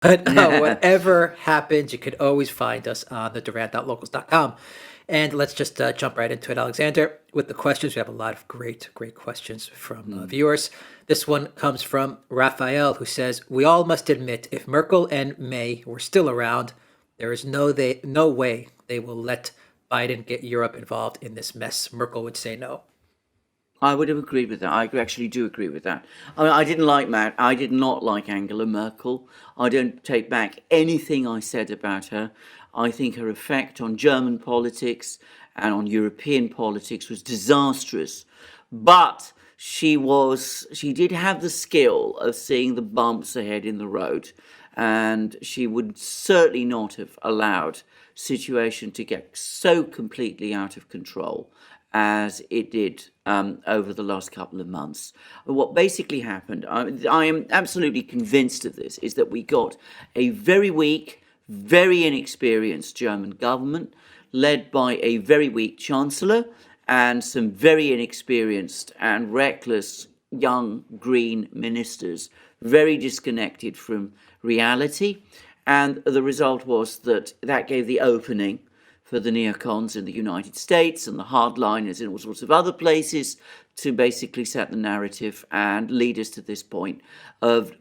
But whatever happens, you could always find us on the duran.locals.com. And let's just jump right into it, Alexander, with the questions. We have a lot of great questions from viewers. This one comes from Raphael, who says, "We all must admit, if Merkel and May were still around, there is no way they will let Biden get Europe involved in this mess." Merkel would say no. I would have agreed with that. I actually do agree with that. I mean, I didn't like Matt. I did not like Angela Merkel. I don't take back anything I said about her. I think her effect on German politics and on European politics was disastrous. But she did have the skill of seeing the bumps ahead in the road, and she would certainly not have allowed situation to get so completely out of control as it did over the last couple of months. What basically happened, I am absolutely convinced of this, is that we got a very weak, very inexperienced German government led by a very weak chancellor and some very inexperienced and reckless young green ministers, very disconnected from reality. And the result was that gave the opening for the neocons in the United States and the hardliners in all sorts of other places to basically set the narrative and lead us to this point of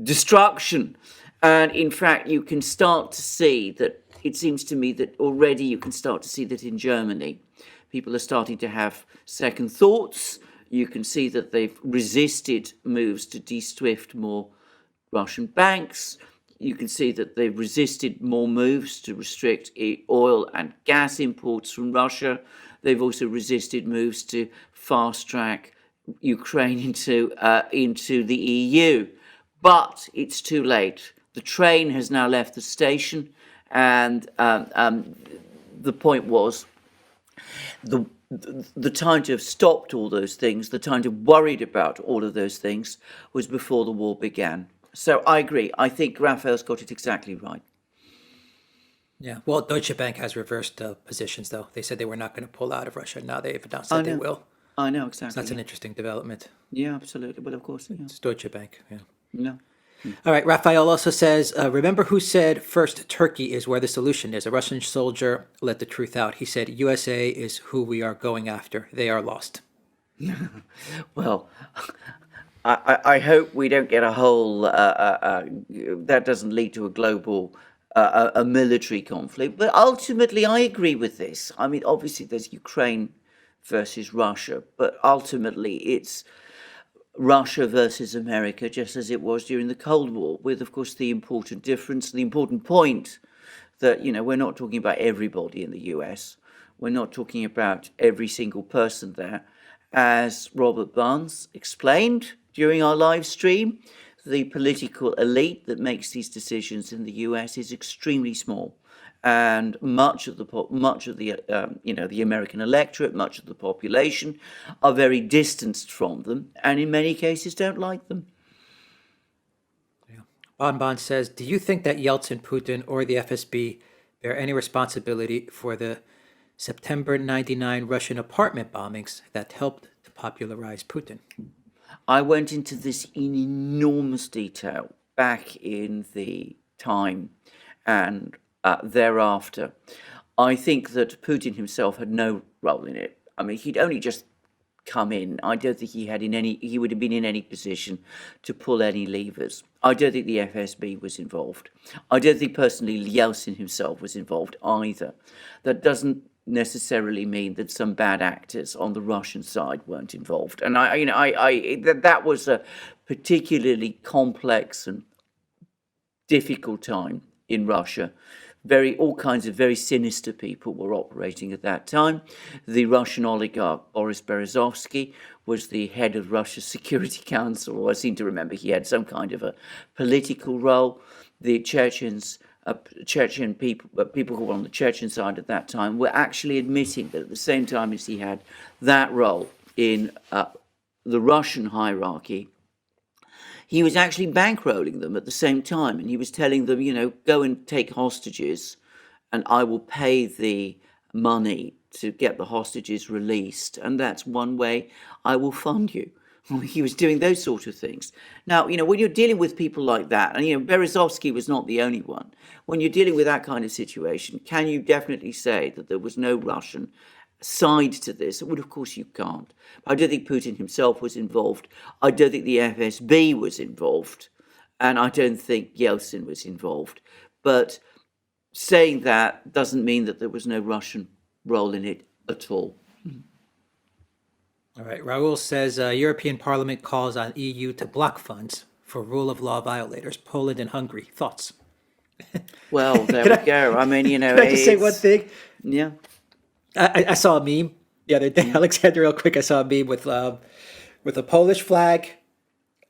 destruction. And in fact, you can start to see that, it seems to me that already you can start to see that in Germany, people are starting to have second thoughts. You can see that they've resisted moves to de-SWIFT more Russian banks. You can see that they've resisted more moves to restrict oil and gas imports from Russia. They've also resisted moves to fast-track Ukraine into the EU. But it's too late. The train has now left the station, and the point was the time to have stopped all those things, the time to have worried about all of those things, was before the war began. So I agree. I think Raphael's got it exactly right. Yeah. Well, Deutsche Bank has reversed positions, though. They said they were not going to pull out of Russia. Now they've announced I that they know. will. I know So exactly. that's an interesting development. Yeah, absolutely. Well, of course. Yeah. It's Deutsche Bank. Yeah. No. All right. Raphael also says, remember who said first Turkey is where the solution is? A Russian soldier let the truth out. He said, USA is who we are going after. They are lost. Well, I hope we don't get a whole, that doesn't lead to a global, a military conflict. But ultimately, I agree with this. I mean, obviously, there's Ukraine versus Russia, but ultimately, it's Russia versus America, just as it was during the Cold War, with, of course, the important difference, the important point that, we're not talking about everybody in the US. We're not talking about every single person there. As Robert Barnes explained during our live stream, the political elite that makes these decisions in the US is extremely small, and much of the the American electorate, much of the population, are very distanced from them, and in many cases don't like them. Bonbon says, do you think that Yeltsin, Putin, or the FSB bear any responsibility for the September 99 Russian apartment bombings that helped to popularize Putin? I went into this in enormous detail back in the time and thereafter. I think that Putin himself had no role in it. I mean, he'd only just come in. I don't think he would have been in any position to pull any levers. I don't think the FSB was involved. I don't think personally Yeltsin himself was involved either. That doesn't necessarily mean that some bad actors on the Russian side weren't involved. And that was a particularly complex and difficult time in Russia. All kinds of very sinister people were operating at that time. The Russian oligarch Boris Berezovsky was the head of Russia's Security Council. I seem to remember he had some kind of a political role. The Chechen people who were on the Chechen side at that time were actually admitting that at the same time as he had that role in the Russian hierarchy, he was actually bankrolling them at the same time. And he was telling them, go and take hostages and I will pay the money to get the hostages released. And that's one way I will fund you. He was doing those sort of things. Now, when you're dealing with people like that, and Berezovsky was not the only one. When you're dealing with that kind of situation, can you definitely say that there was no Russian side to this? Well, of course you can't. I don't think Putin himself was involved. I don't think the FSB was involved. And I don't think Yeltsin was involved. But saying that doesn't mean that there was no Russian role in it at all. All right. Raul says European Parliament calls on EU to block funds for rule of law violators, Poland and Hungary. Thoughts? Well, there we go. I mean, Can I just say one thing? Yeah. I saw a meme the other day, Alexander, real quick. I saw a meme with a Polish flag,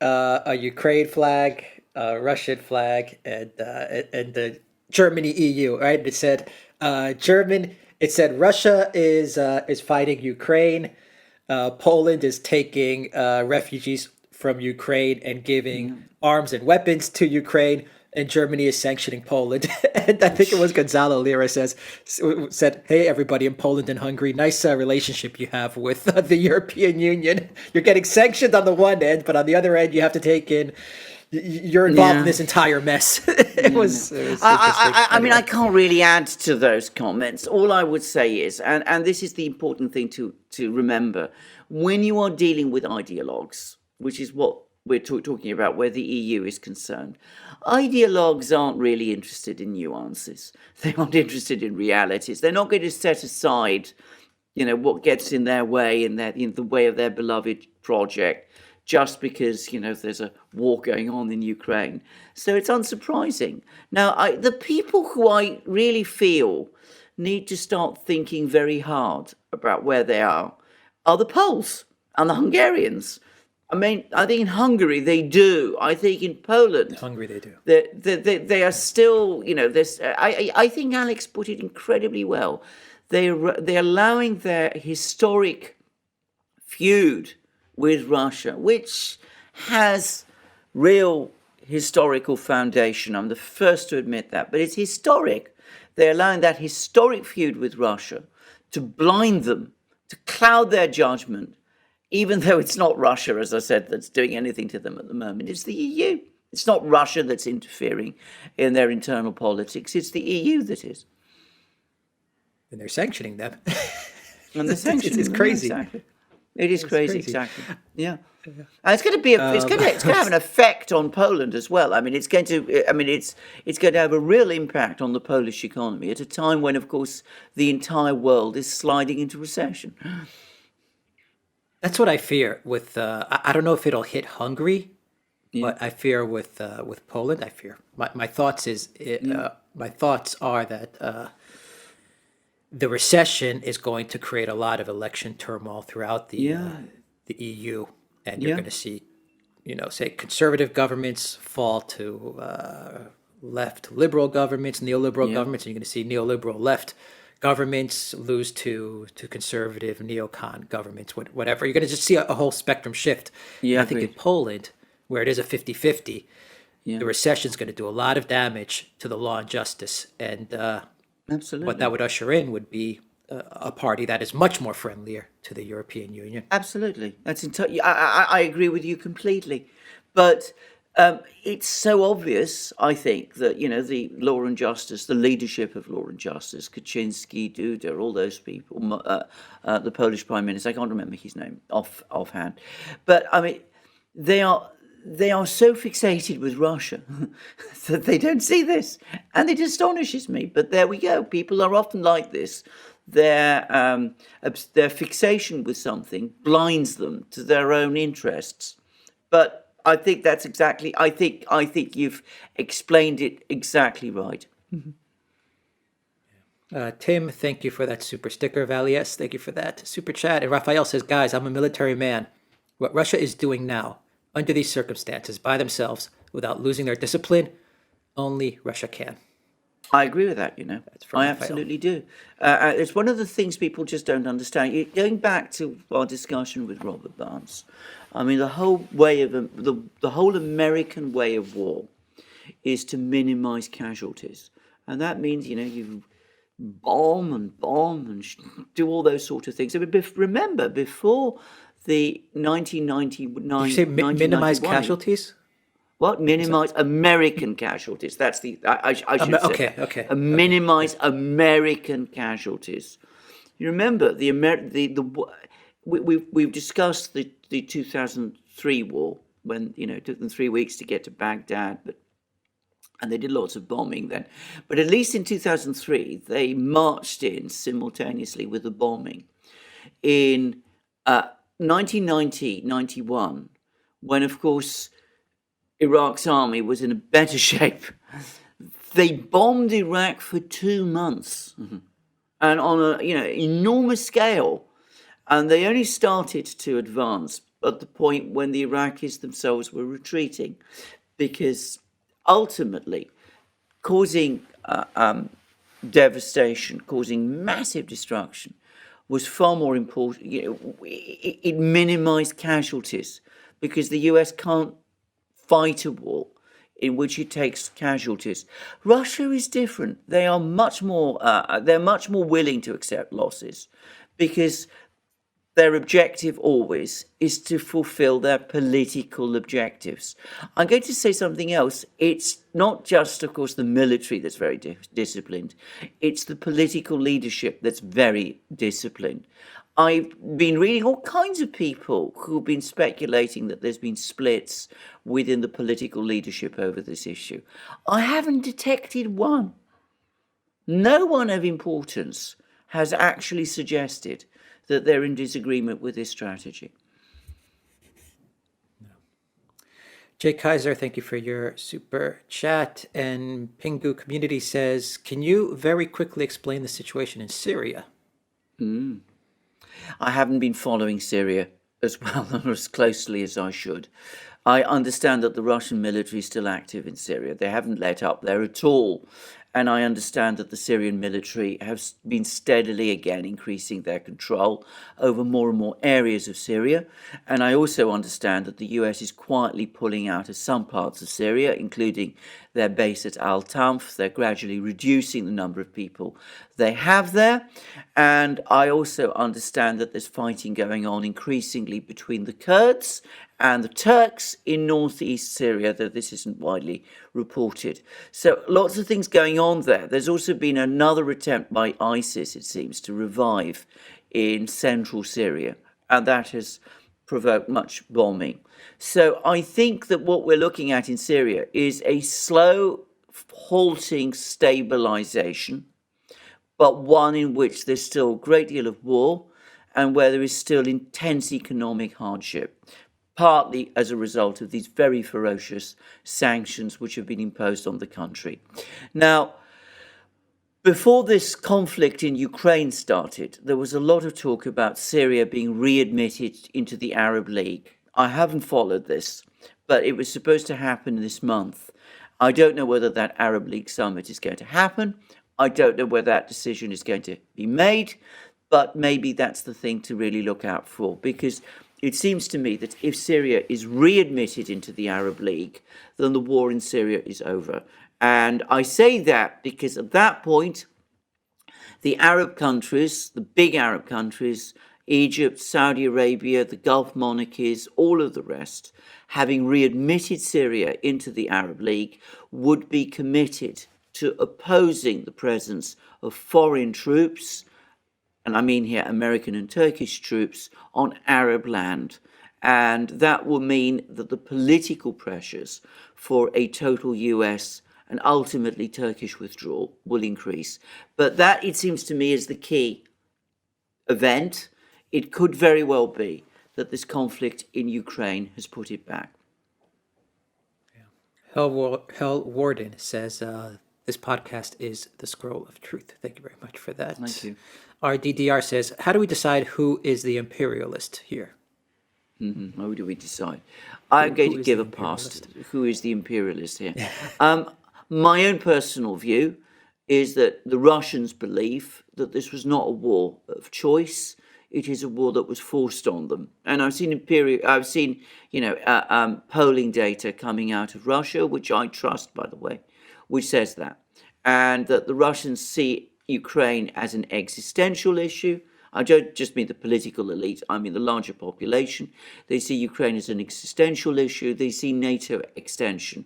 a Ukraine flag, a Russian flag, and the Germany EU. Right? It said It said Russia is fighting Ukraine. Poland is taking refugees from Ukraine and giving arms and weapons to Ukraine, and Germany is sanctioning Poland. And I think it was Gonzalo Lira said, "Hey, everybody in Poland and Hungary, nice relationship you have with the European Union. You're getting sanctioned on the one end, but on the other end, you have to take in. You're involved in this entire mess." It was I mean, I can't really add to those comments. All I would say is, and this is the important thing to remember, when you are dealing with ideologues, which is what we're talking about where the EU is concerned, ideologues aren't really interested in nuances. They aren't interested in realities. They're not going to set aside, what gets in their way in the way of their beloved project, just because, there's a war going on in Ukraine. So it's unsurprising. Now, the people who I really feel need to start thinking very hard about where they are the Poles and the Hungarians. I mean, I think in Hungary they do. I think in Poland, Hungary they do. They are still, this. I think Alex put it incredibly well. They're allowing their historic feud with Russia, which has real historical foundation. I'm the first to admit that, but it's historic. They're allowing that historic feud with Russia to blind them, to cloud their judgment, even though it's not Russia, as I said, that's doing anything to them at the moment. It's the EU. It's not Russia that's interfering in their internal politics. It's the EU that is. And they're sanctioning them. And they're sanctioning it's them, crazy. Exactly. It's crazy, exactly. Yeah. And it's going to be it's going to have an effect on Poland as well. I mean, it's going to have a real impact on the Polish economy at a time when, of course, the entire world is sliding into recession. That's what I fear with. I don't know if it'll hit Hungary, but I fear with Poland. I fear my thoughts are that the recession is going to create a lot of election turmoil throughout the EU, and you're going to see, say conservative governments fall to left liberal governments, neoliberal governments, and you're going to see neoliberal left governments lose to conservative neocon governments, whatever. You're going to just see a whole spectrum shift. Yeah, I think in Poland, where it is a 50-50, the recession is going to do a lot of damage to the law and justice. And Absolutely. what that would usher in would be a party that is much more friendlier to the European Union. Absolutely. I agree with you completely. But it's so obvious, I think, that, the Law and Justice, the leadership of Law and Justice, Kaczynski, Duda, all those people, the Polish Prime Minister, I can't remember his name offhand. But, I mean, they are so fixated with Russia that they don't see this. And it astonishes me. But there we go. People are often like this. Their fixation with something blinds them to their own interests. But I think that's exactly. I think you've explained it exactly right. Tim, thank you for that super sticker. Valies, thank you for that super chat. And Raphael says, guys, I'm a military man. What Russia is doing now, under these circumstances, by themselves, without losing their discipline, only Russia can. I agree with that, That's from I Raphael. absolutely do. It's one of the things people just don't understand. Going back to our discussion with Robert Barnes, I mean, the whole way of the whole American way of war is to minimize casualties. And that means, you bomb and do all those sort of things. I mean, remember, before the 1999, Did you say minimize 1991. casualties? What? Minimize American casualties. That's the, I should say Okay, that. okay. Minimize American casualties. You remember we've discussed the 2003 war when, it took them 3 weeks to get to Baghdad, and they did lots of bombing then. But at least in 2003, they marched in simultaneously with the bombing. In 1990, 91, when, of course, Iraq's army was in a better shape, they bombed Iraq for 2 months, and on a enormous scale. And they only started to advance at the point when the Iraqis themselves were retreating, because ultimately causing devastation, causing massive destruction, was far more important. It minimized casualties, because the US can't fight a war in which it takes casualties. Russia is different. They are much more. They're much more willing to accept losses, because their objective always is to fulfill their political objectives. I'm going to say something else. It's not just, of course, the military that's very disciplined. It's the political leadership that's very disciplined. I've been reading all kinds of people who've been speculating that there's been splits within the political leadership over this issue. I haven't detected one. No one of importance has actually suggested that they're in disagreement with this strategy. Jay Kaiser, thank you for your super chat. And Pingu Community says, can you very quickly explain the situation in Syria? I haven't been following Syria as well or as closely as I should. I understand that the Russian military is still active in Syria. They haven't let up there at all. And I understand that the Syrian military have been steadily again increasing their control over more and more areas of Syria. And I also understand that the US is quietly pulling out of some parts of Syria, including their base at Al-Tanf. They're gradually reducing the number of people they have there. And I also understand that there's fighting going on increasingly between the Kurds and the Turks in northeast Syria, though this isn't widely reported. So lots of things going on there. There's also been another attempt by ISIS, it seems, to revive in central Syria, and that has provoked much bombing. So I think that what we're looking at in Syria is a slow, halting stabilization, but one in which there's still a great deal of war and where there is still intense economic hardship, partly as a result of these very ferocious sanctions which have been imposed on the country. Now, before this conflict in Ukraine started, there was a lot of talk about Syria being readmitted into the Arab League. I haven't followed this, but it was supposed to happen this month. I don't know whether that Arab League summit is going to happen. I don't know whether that decision is going to be made, but maybe that's the thing to really look out for, because it seems to me that if Syria is readmitted into the Arab League, then the war in Syria is over. And I say that because at that point, the Arab countries, the big Arab countries, Egypt, Saudi Arabia, the Gulf monarchies, all of the rest, having readmitted Syria into the Arab League, would be committed to opposing the presence of foreign troops, and I mean here American and Turkish troops, on Arab land. And that will mean that the political pressures for a total US and ultimately Turkish withdrawal will increase. But that, it seems to me, is the key event. It could very well be that this conflict in Ukraine has put it back. Hell Warden says, this podcast is the scroll of truth. Thank you very much for that. Thank you. RDDR says, how do we decide who is the imperialist here? How do we decide? I'm going to give a pass. Who is the imperialist here? My own personal view is that the Russians believe that this was not a war of choice. It is a war that was forced on them. And I've seen polling data coming out of Russia, which I trust, by the way, which says that. And that the Russians see Ukraine as an existential issue. I don't just mean the political elite, I mean the larger population. They see Ukraine as an existential issue. They see NATO expansion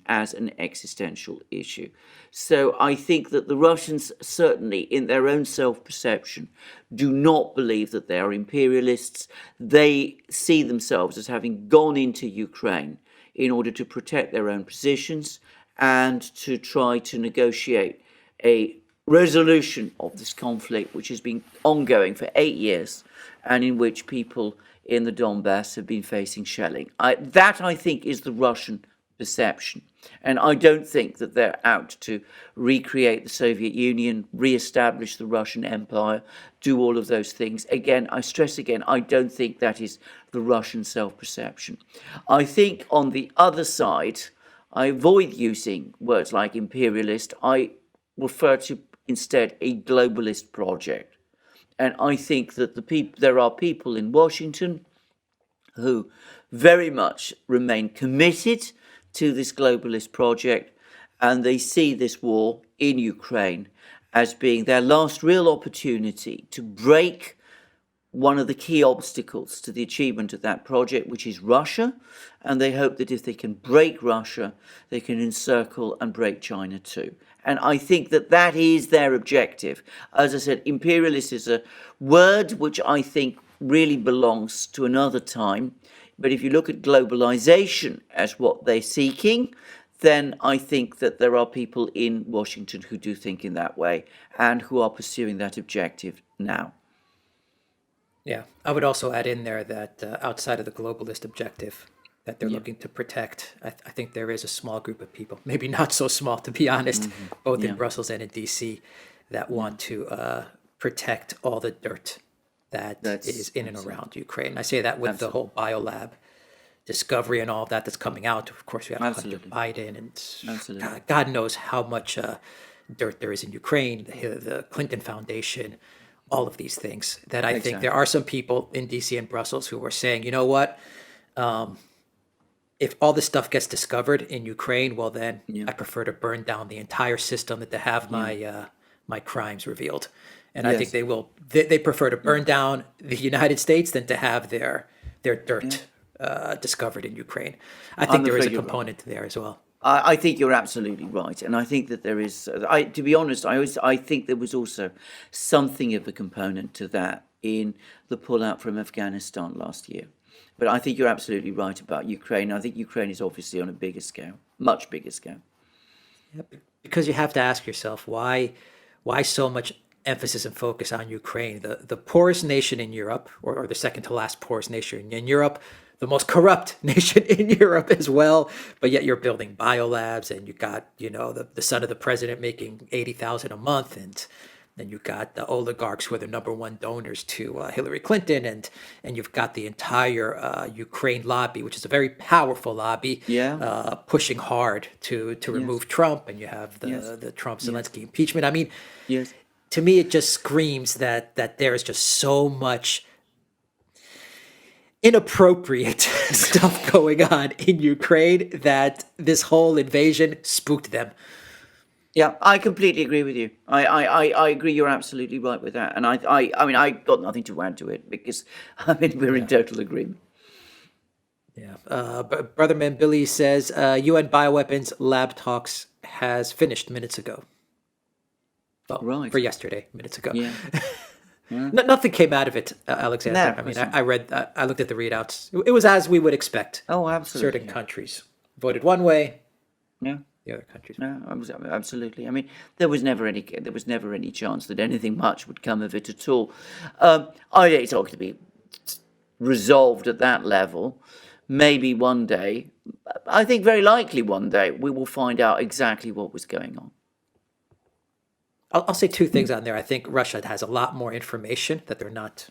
as an existential issue. So I think that the Russians, certainly in their own self-perception, do not believe that they are imperialists. They see themselves as having gone into Ukraine in order to protect their own positions and to try to negotiate a resolution of this conflict, which has been ongoing for 8 years and in which people in the Donbass have been facing shelling. That, I think, is the Russian perception. And I don't think that they're out to recreate the Soviet Union, re-establish the Russian Empire, do all of those things. Again, I stress again, I don't think that is the Russian self-perception. I think on the other side, I avoid using words like imperialist. I refer to instead a globalist project. And I think that there are people in Washington who very much remain committed to this globalist project, and they see this war in Ukraine as being their last real opportunity to break one of the key obstacles to the achievement of that project, which is Russia. And they hope that if they can break Russia, they can encircle and break China too. And I think that that is their objective. As I said, imperialist is a word which I think really belongs to another time. But if you look at globalization as what they're seeking, then I think that there are people in Washington who do think in that way and who are pursuing that objective now. Yeah, I would also add in there that outside of the globalist objective that they're looking to protect, I think there is a small group of people, maybe not so small to be honest, both in Brussels and in DC, that want to protect all the dirt that is in and around Ukraine. I say that with the whole biolab discovery and all of that that's coming out. Of course, we have Hunter Biden, and God knows how much dirt there is in Ukraine, the Clinton Foundation, all of these things that I think there are some people in DC and Brussels who are saying, you know what, if all this stuff gets discovered in Ukraine, well then I prefer to burn down the entire system than to have my crimes revealed. And I think they prefer to burn down the United States than to have their dirt discovered in Ukraine. I think there is a component there as well. I think you're absolutely right, and I think that there is. To be honest, I think there was also something of a component to that in the pullout from Afghanistan last year. But I think you're absolutely right about Ukraine. I think Ukraine is obviously on a bigger scale, much bigger scale. Yep. Because you have to ask yourself why so much emphasis and focus on Ukraine, the poorest nation in Europe, or the second to last poorest nation in Europe, the most corrupt nation in Europe as well, but yet you're building biolabs, and you got, the son of the president making $80,000 a month, and then you got the oligarchs who are the number one donors to Hillary Clinton, and you've got the entire Ukraine lobby, which is a very powerful lobby, pushing hard to remove Trump, and you have the Trump-Zelensky impeachment. I mean, to me, it just screams that there is just so much inappropriate stuff going on in Ukraine that this whole invasion spooked them. Yeah, I completely agree with you. I agree. You're absolutely right with that. And I mean, I got nothing to add to it because we're in total agreement. Yeah. Brother Man Billy says UN bioweapons lab talks has finished minutes ago. Well, for yesterday, minutes ago. Yeah. Nothing came out of it, Alexander. I looked at the readouts. It was as we would expect. Oh, absolutely. Certain countries voted one way. Yeah. The other countries. No, absolutely. I mean, there was never any chance that anything much would come of it at all. It's not going to be resolved at that level. Maybe one day, I think very likely one day, we will find out exactly what was going on. I'll say two things on there. I think Russia has a lot more information that they're not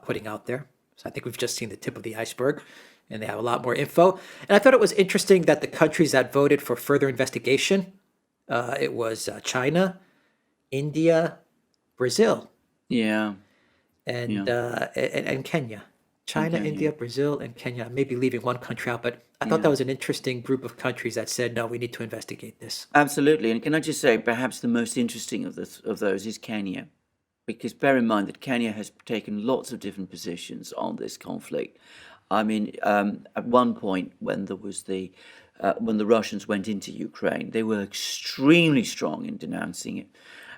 putting out there. So I think we've just seen the tip of the iceberg, and they have a lot more info. And I thought it was interesting that the countries that voted for further investigation, it was China, India, Brazil. Yeah. And Kenya. China, India, Brazil, and Kenya. Maybe leaving one country out, but I thought that was an interesting group of countries that said, no, we need to investigate this. Absolutely. And can I just say, perhaps the most interesting of those is Kenya. because bear in mind that Kenya has taken lots of different positions on this conflict. I mean, at one point when there was when the Russians went into Ukraine, they were extremely strong in denouncing it,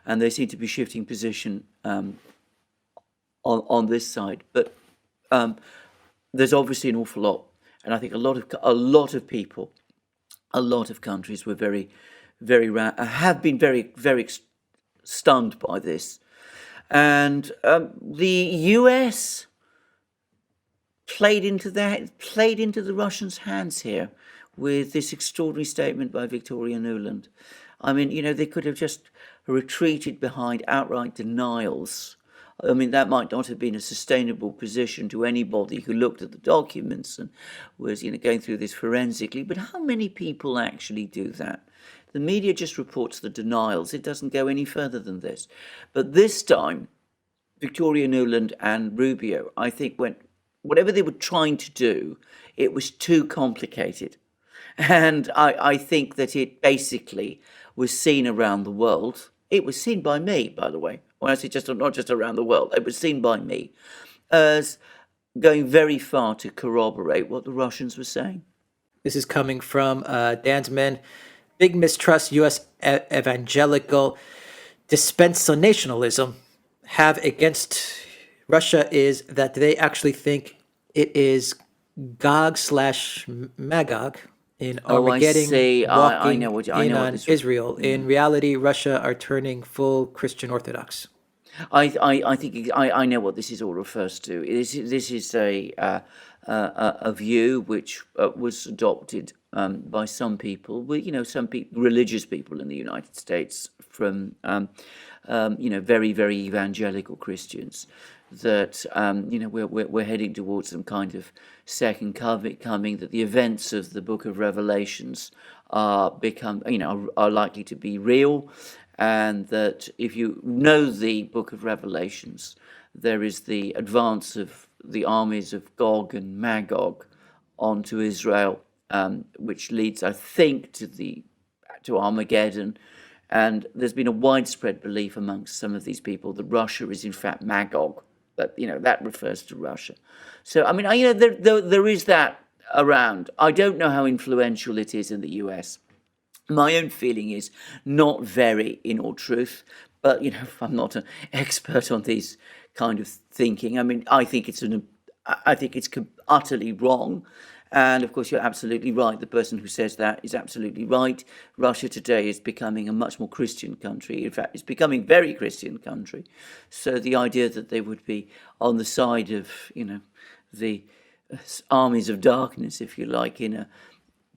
and they seem to be shifting position on this side. But there's obviously an awful lot, and I think a lot of people, a lot of countries were have been very stunned by this, and the US played into the Russians' hands here with this extraordinary statement by Victoria Nuland. I mean, they could have just retreated behind outright denials. I mean, that might not have been a sustainable position to anybody who looked at the documents and was, going through this forensically. But how many people actually do that? The media just reports the denials. It doesn't go any further than this. But this time, Victoria Nuland and Rubio, I think, whatever they were trying to do, it was too complicated. And I think that it basically was seen around the world. It was seen by me, by the way. When I say not just around the world, it was seen by me as going very far to corroborate what the Russians were saying. This is coming from Dan's Men. Big mistrust U.S. evangelical dispensationalism have against Russia is that they actually think it is Gog/Magog in Armageddon walking in on Israel. In reality, Russia are turning full Christian Orthodox. I think I know what this is all refers to. This is a view which was adopted by some people, religious people in the United States, from very evangelical Christians, that we're heading towards some kind of second coming, that the events of the Book of Revelations are likely to be real, and that if you know the Book of Revelations, there is the advance of the armies of Gog and Magog onto Israel, which leads, I think, to Armageddon. And there's been a widespread belief amongst some of these people that Russia is in fact Magog. That refers to Russia. So I mean, there is that around. I don't know how influential it is in the US. My own feeling is not very, in all truth. But I'm not an expert on these kind of thinking. I mean, I think it's utterly wrong. And of course, you're absolutely right. The person who says that is absolutely right. Russia today is becoming a much more Christian country. In fact, it's becoming a very Christian country. So the idea that they would be on the side of, the armies of darkness, if you like, in a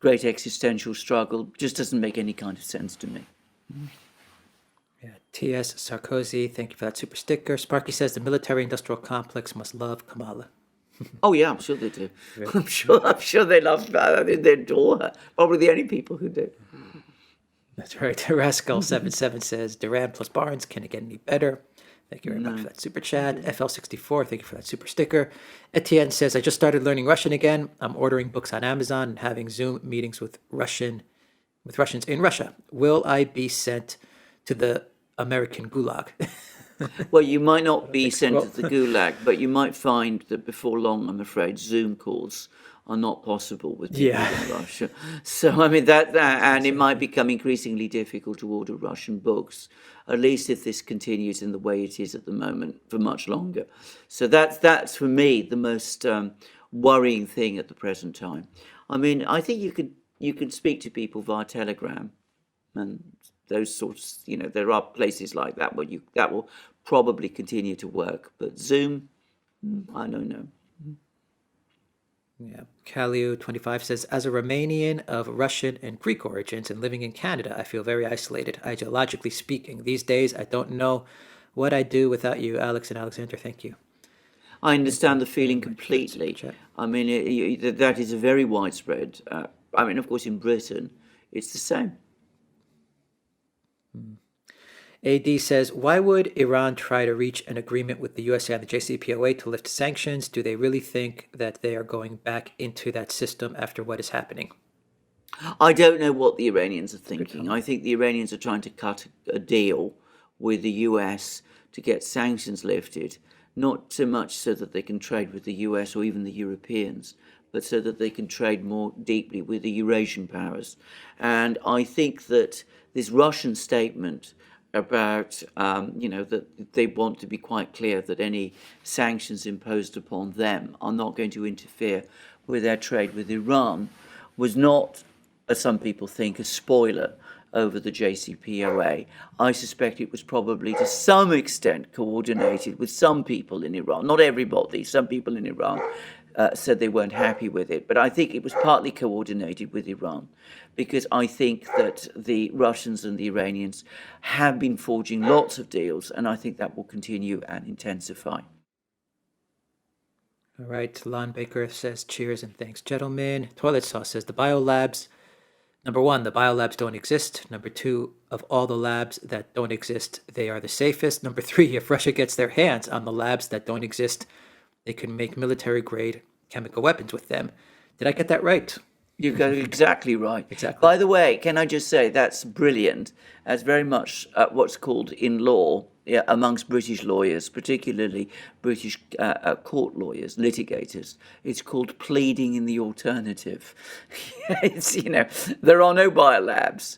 great existential struggle just doesn't make any kind of sense to me. Yeah, T.S. Sarkozy, thank you for that super sticker. Sparky says the military-industrial complex must love Kamala. Oh yeah, I'm sure they do. Really? I'm sure they love her. They adore her. Probably the only people who do. That's right. Rascal77 says Duran plus Barnes, can it get any better? Thank you very much for that super chat. FL64, thank you for that super sticker. Etienne says, I just started learning Russian again. I'm ordering books on Amazon and having Zoom meetings with Russians in Russia. Will I be sent to the American Gulag? Well, you might not be sent to the Gulag, but you might find that before long, I'm afraid, Zoom calls are not possible with people in Russia. So, I mean, and it might become increasingly difficult to order Russian books, at least if this continues in the way it is at the moment for much longer. So that's for me, the most worrying thing at the present time. I mean, I think you can speak to people via Telegram and those sorts, there are places like that where that will probably continue to work. But Zoom, I don't know. Yeah. Kaliu25 says, as a Romanian of Russian and Greek origins and living in Canada, I feel very isolated, ideologically speaking. These days, I don't know what I'd do without you, Alex and Alexander. Thank you. I understand the feeling completely. I mean, that is a very widespread. I mean, of course, in Britain, it's the same. AD says, why would Iran try to reach an agreement with the USA and the JCPOA to lift sanctions? Do they really think that they are going back into that system after what is happening? I don't know what the Iranians are thinking. I think the Iranians are trying to cut a deal with the US to get sanctions lifted, not so much so that they can trade with the US or even the Europeans, but so that they can trade more deeply with the Eurasian powers. And I think that this Russian statement about, that they want to be quite clear that any sanctions imposed upon them are not going to interfere with their trade with Iran, was not, as some people think, a spoiler over the JCPOA. I suspect it was probably to some extent coordinated with some people in Iran, not everybody, some people in Iran said they weren't happy with it. But I think it was partly coordinated with Iran, because I think that the Russians and the Iranians have been forging lots of deals, and I think that will continue and intensify. All right, Lon Baker says, cheers and thanks, gentlemen. Toilet Sauce says, the biolabs, number one, the biolabs don't exist. Number two, of all the labs that don't exist, they are the safest. Number three, if Russia gets their hands on the labs that don't exist, they can make military-grade chemical weapons with them. Did I get that right? You got it exactly right. Exactly. By the way, can I just say that's brilliant. That's very much what's called in law, amongst British lawyers, particularly British court lawyers, litigators. It's called pleading in the alternative. It's, there are no biolabs.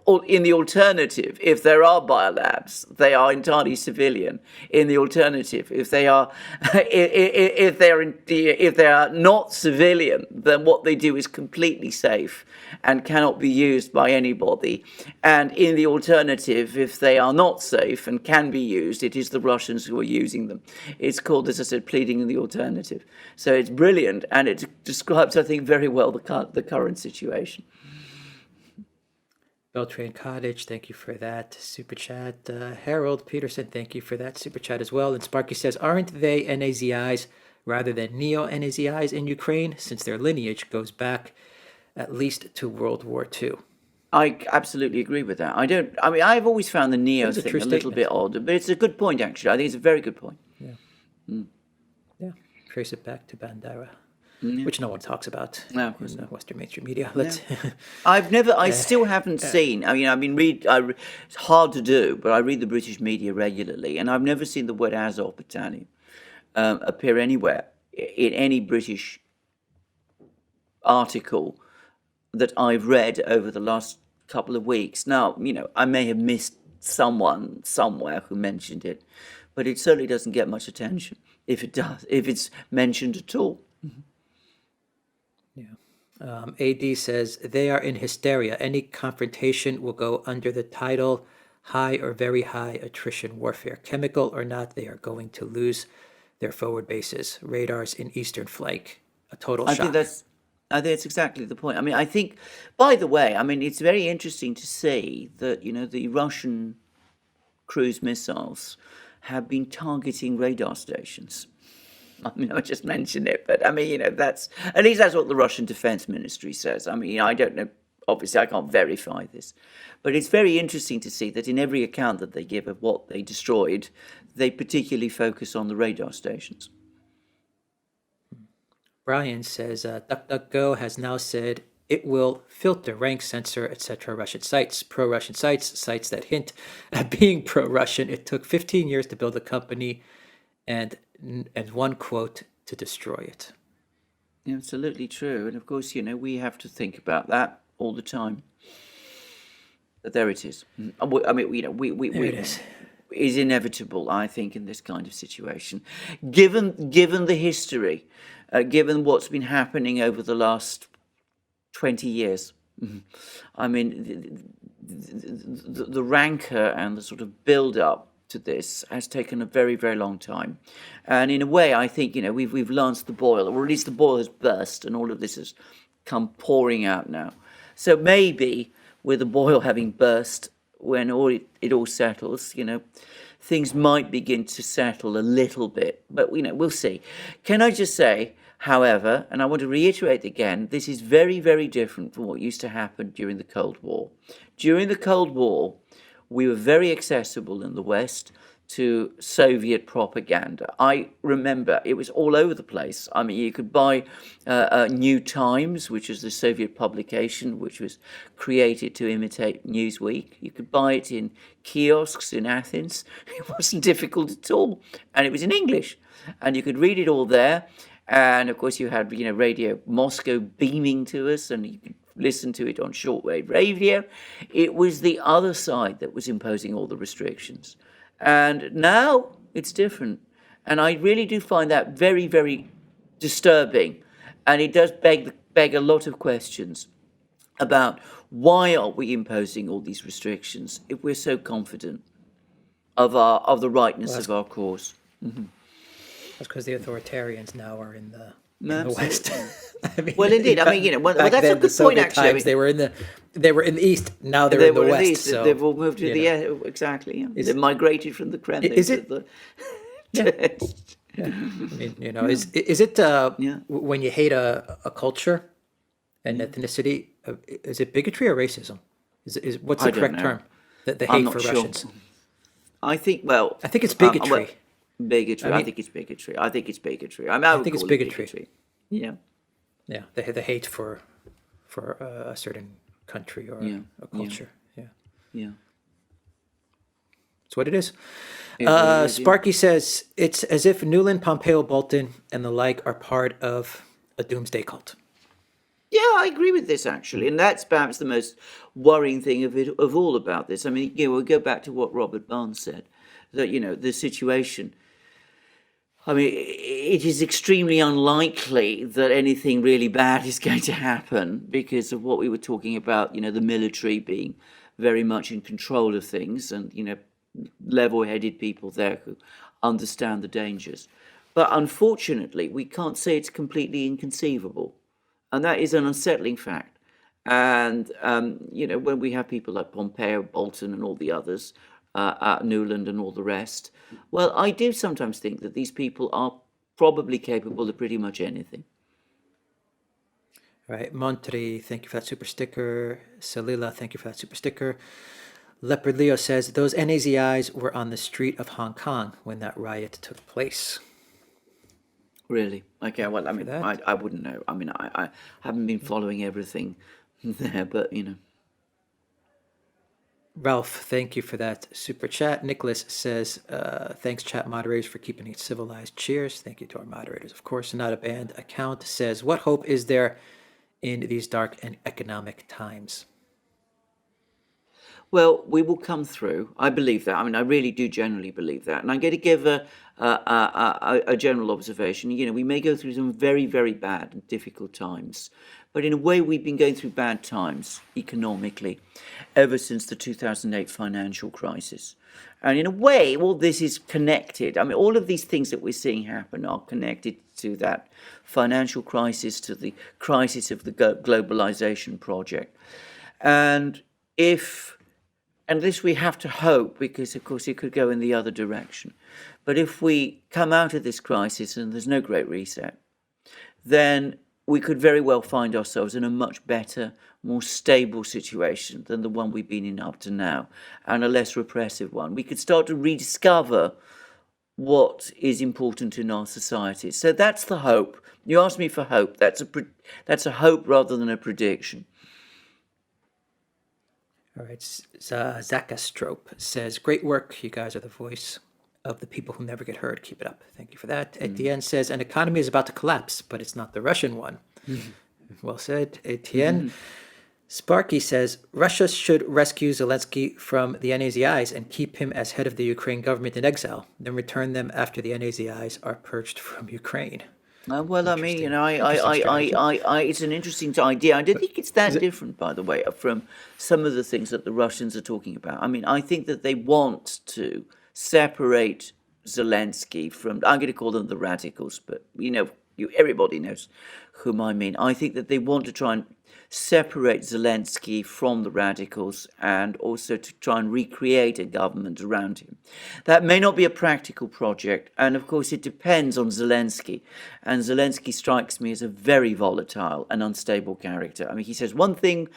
Or in the alternative, if there are biolabs, they are entirely civilian. In the alternative, if they are not civilian, then what they do is completely safe and cannot be used by anybody. And in the alternative, if they are not safe and can be used, it is the Russians who are using them. It's called, as I said, pleading in the alternative. So it's brilliant, and it describes, I think, very well the current situation. Beltran Cottage, thank you for that super chat. Harold Peterson, thank you for that super chat as well. And Sparky says, aren't they NAZIs rather than neo-NAZIs in Ukraine, since their lineage goes back at least to World War II? I absolutely agree with that. I've always found the neo thing a little bit odd, but it's a good point, actually. I think it's a very good point. Yeah, trace it back to Bandera. Yeah. Which no one talks about No, of course in the Western mainstream media. Let's. I still haven't seen. It's hard to do, but I read the British media regularly, and I've never seen the word Azov Battalion appear anywhere in any British article that I've read over the last couple of weeks. Now, I may have missed someone somewhere who mentioned it, but it certainly doesn't get much attention if it's mentioned at all. AD says, they are in hysteria. Any confrontation will go under the title high or very high attrition warfare. Chemical or not, they are going to lose their forward bases, radars in eastern flank. A total shock. I think that's exactly the point. I think, by the way, it's very interesting to see that, the Russian cruise missiles have been targeting radar stations. I just mentioned it, but that's at least that's what the Russian Defense Ministry says. I don't know. Obviously, I can't verify this, but it's very interesting to see that in every account that they give of what they destroyed, they particularly focus on the radar stations. Brian says, DuckDuckGo has now said it will filter, rank, censor, etc. Russian sites, pro-Russian sites, sites that hint at being pro-Russian. It took 15 years to build a company, and one quote to destroy it. Yeah, absolutely true. And of course, we have to think about that all the time. But there it is. It is. Is inevitable, I think, in this kind of situation, given the history, given what's been happening over the last 20 years. The rancor and the sort of build-up to this has taken a very, very long time, and in a way, I think we've lanced the boil, or at least the boil has burst, and all of this has come pouring out now. So maybe with the boil having burst, when it all settles, things might begin to settle a little bit, but we'll see. Can I just say, however, and I want to reiterate again, this is very, very different from what used to happen during the Cold War. During the Cold War, we were very accessible in the West to Soviet propaganda. I remember it was all over the place. I mean, you could buy New Times, which is the Soviet publication, which was created to imitate Newsweek. You could buy it in kiosks in Athens. It wasn't difficult at all, and it was in English, and you could read it all there. And of course, you had Radio Moscow beaming to us, and you could listen to it on shortwave radio. It was the other side that was imposing all the restrictions. And now it's different. And I really do find that very, very disturbing. And it does beg a lot of questions about why are we imposing all these restrictions if we're so confident of the rightness of our cause. That's because the authoritarians now are in the Absolutely. West. I mean, Well, indeed. I mean, well, back that's then, a the good point, Soviet actually. times, they were in the East. Now they're in the were West. these, So they've all moved to exactly. Yeah. They've migrated from the Kremlin is to it- the. I mean, is it when you hate a culture, an ethnicity, is it bigotry or racism? Is what's I the don't correct know. term? The I'm hate not for sure. Russians. I think. Well, I think it's bigotry. Bigotry. I mean- think it's bigotry. I think it's bigotry. I mean, I would think it's call it bigotry. Yeah. Yeah, the hate for a certain country or a culture. Yeah. Yeah. That's what it is. It really is, yeah. Sparky says it's as if Newland, Pompeo, Bolton, and the like are part of a doomsday cult. Yeah, I agree with this actually, and that's perhaps the most worrying thing of all about this. I mean, we'll go back to what Robert Barnes said, that the situation. I mean, it is extremely unlikely that anything really bad is going to happen because of what we were talking about. The military being very much in control of things, and level-headed people there who understand the dangers. But unfortunately, we can't say it's completely inconceivable. And that is an unsettling fact. And, when we have people like Pompeo, Bolton, and all the others, Newland and all the rest, well, I do sometimes think that these people are probably capable of pretty much anything. All right, Montri, thank you for that super sticker. Salila, thank you for that super sticker. Leopard Leo says, those NAZIs were on the street of Hong Kong when that riot took place. Really? Okay, well, I mean, that? I wouldn't know. I mean, I haven't been following everything there, but, Ralph, thank you for that super chat. Nicholas says, thanks, chat moderators, for keeping it civilized. Cheers. Thank you to our moderators, of course. Not a banned account says, what hope is there in these dark and economic times? Well, we will come through. I believe that. I mean, I really do generally believe that. And I'm going to give a general observation. We may go through some very, very bad and difficult times. But in a way, we've been going through bad times economically ever since the 2008 financial crisis. And in a way, all this is connected. I mean, all of these things that we're seeing happen are connected to that financial crisis, to the crisis of the globalization project. And this we have to hope, because of course it could go in the other direction. But if we come out of this crisis and there's no great reset, then we could very well find ourselves in a much better, more stable situation than the one we've been in up to now, and a less repressive one. We could start to rediscover what is important in our society. So that's the hope. You asked me for hope. That's a hope rather than a prediction. All right, Zakastrope says, great work. You guys are the voice of the people who never get heard. Keep it up. Thank you for that. Etienne says, an economy is about to collapse, but it's not the Russian one. Well said, Etienne. Sparky says, Russia should rescue Zelensky from the NAZIs and keep him as head of the Ukraine government in exile, then return them after the NAZIs are purged from Ukraine. Well, I mean, it's an interesting idea. I don't think it's that different, by the way, from some of the things that the Russians are talking about. I mean, I think that they want to separate Zelensky from, I'm going to call them the radicals, but everybody knows whom I mean. I think that they want to try and separate Zelensky from the radicals and also to try and recreate a government around him. That may not be a practical project, and of course it depends on Zelensky. And Zelensky strikes me as a very volatile and unstable character. I mean, he says one thing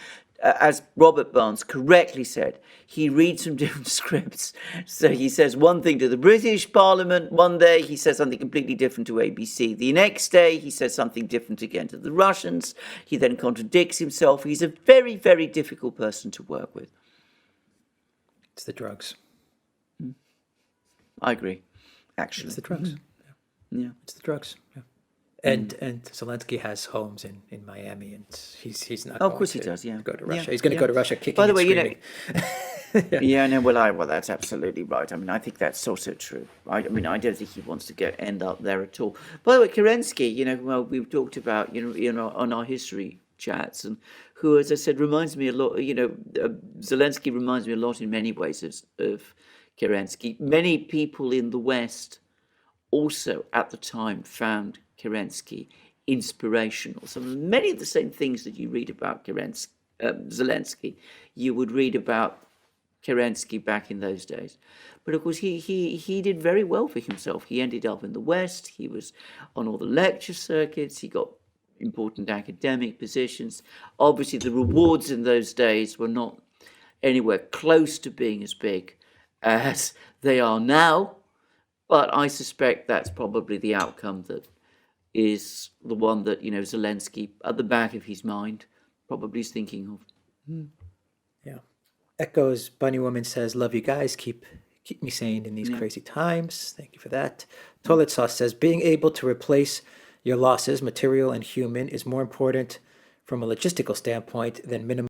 as Robert Barnes correctly said, he reads from different scripts. So he says one thing to the British Parliament one day, he says something completely different to ABC. The next day, he says something different again to the Russians. He then contradicts himself. He's a very, very difficult person to work with. It's the drugs. I agree, actually. It's the drugs. Yeah. It's the drugs. Yeah. And Zelensky has homes in Miami, and he's not. Oh, of going course he to does. Yeah. Go to Russia. Yeah, He's going to yeah. go to Russia kicking By the and way, screaming. Yeah, no, well, that's absolutely right. I mean, I think that's also true. I mean, I don't think he wants to end up there at all. By the way, Kerensky, well, we've talked about, on our history chats, and who, as I said, reminds me a lot. Zelensky reminds me a lot in many ways of Kerensky. Many people in the West also at the time found Kerensky inspirational. So many of the same things that you read about Zelensky, you would read about Kerensky back in those days. But of course, he did very well for himself. He ended up in the West. He was on all the lecture circuits. He got important academic positions. Obviously, the rewards in those days were not anywhere close to being as big as they are now. But I suspect that's probably the outcome that is the one that, Zelensky, at the back of his mind, probably is thinking of. Yeah. Echoes Bunny Woman says, "Love you guys. Keep me sane in these crazy times." Thank you for that. Toilet Sauce says, "Being able to replace your losses, material and human, is more important from a logistical standpoint than minimum."